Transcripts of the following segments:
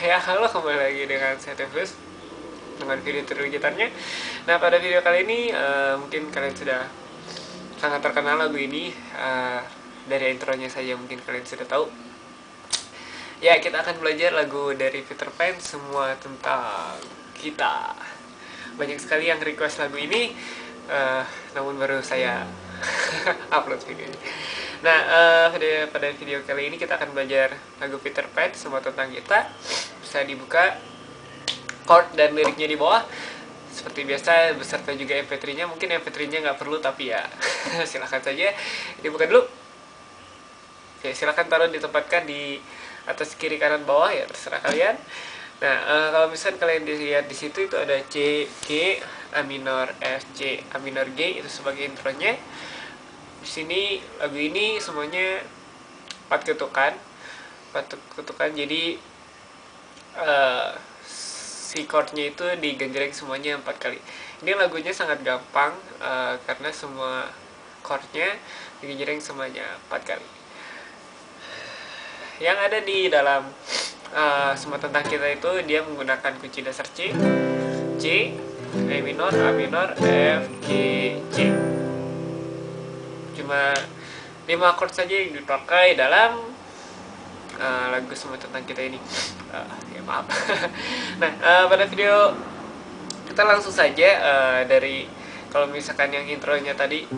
Ya halo, kembali lagi dengan saya Tevus dengan video tutorial gitarnya. Nah, pada video kali ini mungkin kalian sudah sangat terkenal lagu ini. Dari intronya saja mungkin kalian sudah tahu. Ya, kita akan belajar lagu dari Peter Pan, semua tentang kita. Banyak sekali yang request lagu ini, namun baru saya upload video ini. Nah, pada video kali ini kita akan belajar lagu Peter Pan, semua tentang kita. Bisa dibuka chord dan liriknya di bawah. Seperti biasa, beserta juga MP3-nya. Mungkin MP3-nya nggak perlu, tapi ya silahkan saja dibuka dulu. Oke, silahkan taruh ditempatkan di atas kiri kanan bawah, ya terserah kalian. Nah, kalau misalnya kalian dilihat di situ itu ada C, G, A minor, F, C, A minor, G, itu sebagai intronya. Di sini lagu ini semuanya 4 ketukan. Jadi si chordnya itu digenjreng semuanya 4 kali. Ini lagunya sangat gampang karena semua chordnya digenjreng semuanya 4 kali. Yang ada di dalam semua tentang kita itu dia menggunakan kunci dasar C, E minor, A minor, F, G, C. Cuma 5 chord saja yang dipakai dalam lagu semua tentang kita ini. Ya maaf. Nah, pada video kita langsung saja dari kalau misalkan yang intronya tadi.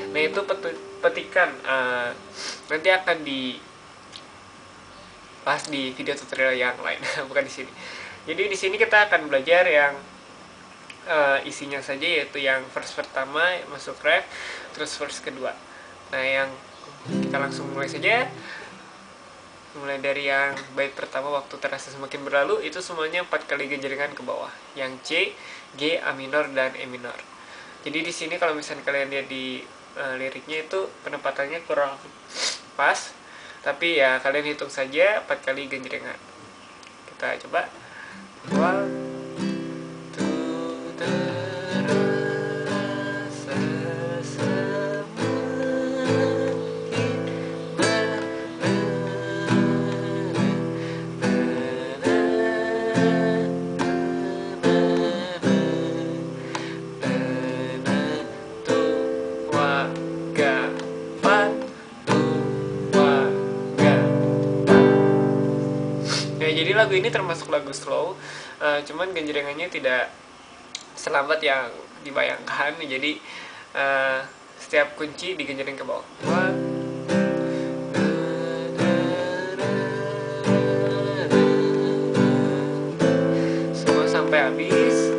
Nah, itu petikan nanti akan dibahas di video tutorial yang lain, bukan di sini. Jadi di sini kita akan belajar yang isinya saja, yaitu yang verse pertama masuk ref, terus verse kedua. Nah, yang kita langsung mulai saja. Mulai dari yang bait pertama, waktu terasa semakin berlalu, itu semuanya 4 kali genjrengan ke bawah. Yang C, G, A minor, dan E minor. Jadi di sini kalau misalnya kalian lihat di liriknya itu penempatannya kurang pas, tapi ya kalian hitung saja 4 kali genjrengan. Kita coba. Jadi lagu ini termasuk lagu slow, cuman genjrengannya tidak selambat yang dibayangkan. Jadi setiap kunci digenjreng ke bawah. Semua sampai habis.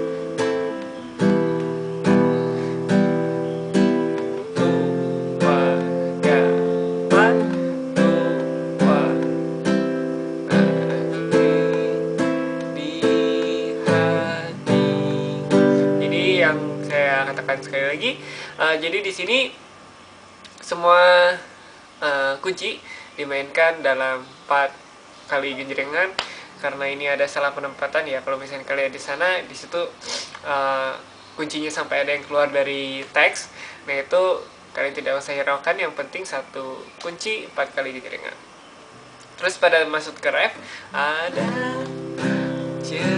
Katakan sekali lagi, jadi di sini semua kunci dimainkan dalam 4 kali genjrengan. Karena ini ada salah penempatan ya, kalau misalnya kalian di sana, di situ kuncinya sampai ada yang keluar dari teks. Nah, itu kalian tidak usah hiraukan, yang penting satu kunci 4 kali genjrengan. Terus pada masuk ke ref, ada cerita.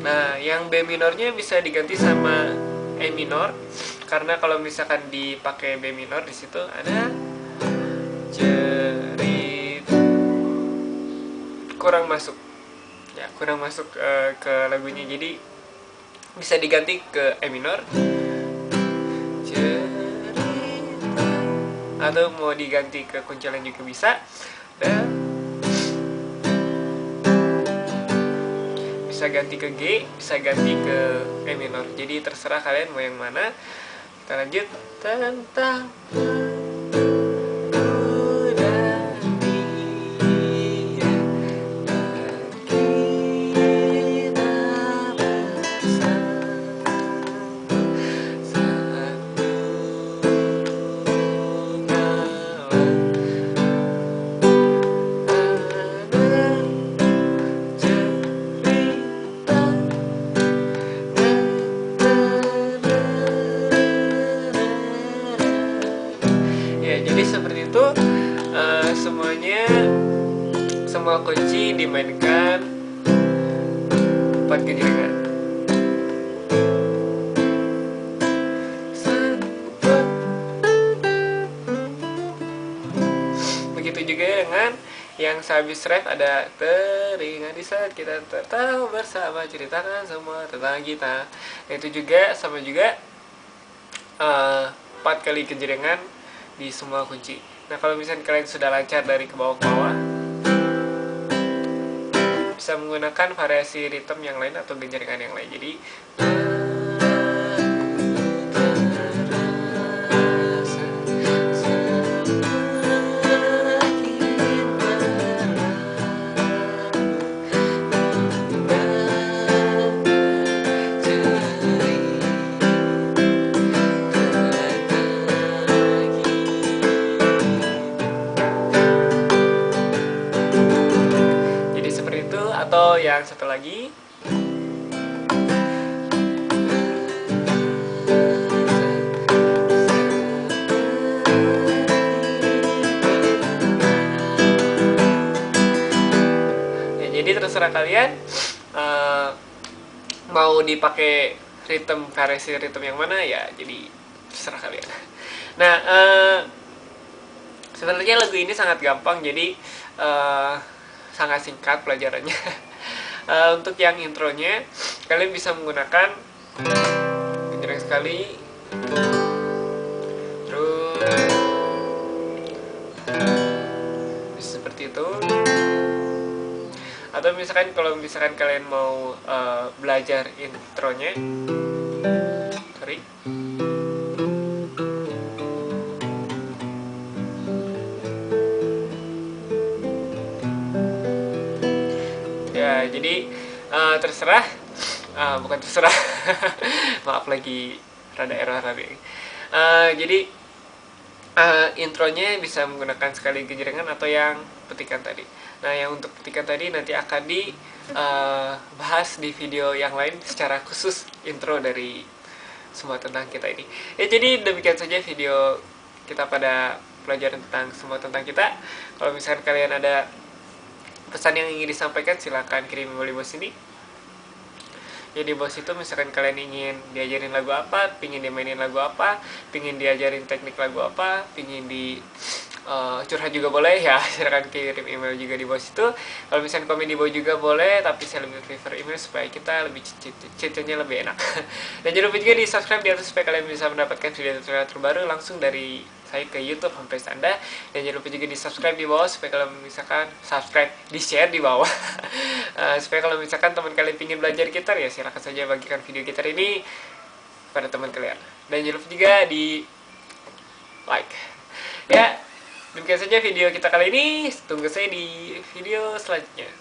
Nah, yang B minornya bisa diganti sama E minor, karena kalau misalkan dipakai B minor, di situ ada cerita, kurang masuk ke lagunya. Jadi bisa diganti ke E minor, cerita, atau mau diganti ke kunci lain juga bisa. Dan bisa ganti ke G, bisa ganti ke E minor. Jadi terserah kalian mau yang mana. Kita lanjut. Tentang semuanya, semua kunci dimainkan 4 gejrengan. Begitu juga dengan yang sehabis ref ada teringat di saat kita tertawa bersama, ceritakan semua tentang kita. Itu juga sama juga 4 kali gejrengan di semua kunci. Nah, kalau misalnya kalian sudah lancar dari ke bawah ke bawah, bisa menggunakan variasi ritme yang lain atau gejrengan yang lain. Jadi atau yang satu lagi, ya, jadi terserah kalian mau dipakai variasi ritme yang mana ya, jadi terserah kalian. Nah, sebenarnya lagu ini sangat gampang, jadi sangat singkat pelajarannya. Untuk yang intronya, kalian bisa menggunakan gejreng sekali, terus bisa seperti itu. Atau misalkan kalau misalkan kalian mau belajar intronya, sorry, ya, jadi terserah, bukan terserah, maaf lagi rada error tadi. Jadi intronya bisa menggunakan sekali gejrengan atau yang petikan tadi. Nah, yang untuk petikan tadi nanti akan dibahas di video yang lain secara khusus intro dari semua tentang kita ini. Ya, jadi demikian saja video kita pada pelajaran tentang semua tentang kita. Kalau misalkan kalian ada pesan yang ingin disampaikan, silahkan kirim melalui bos ini. Jadi bos itu misalkan kalian ingin diajarin lagu apa, pingin dimainin lagu apa, pingin diajarin teknik lagu apa, pingin di curhat juga boleh ya, silahkan kirim email juga di bos itu. Kalau misalkan komen di bawah juga boleh, tapi saya lebih prefer email supaya kita lebih cicitnya lebih enak. Dan jangan lupa juga di subscribe di atas supaya kalian bisa mendapatkan video tutorial terbaru langsung dari saya ke YouTube homepage Anda. Dan jangan lupa juga di subscribe di bawah supaya kalau misalkan subscribe, di share di bawah supaya kalau misalkan teman kalian ingin belajar gitar, ya silahkan saja bagikan video gitar ini pada teman kalian. Dan jangan lupa juga di like ya. Demikian saja video kita kali ini. Tunggu saya di video selanjutnya.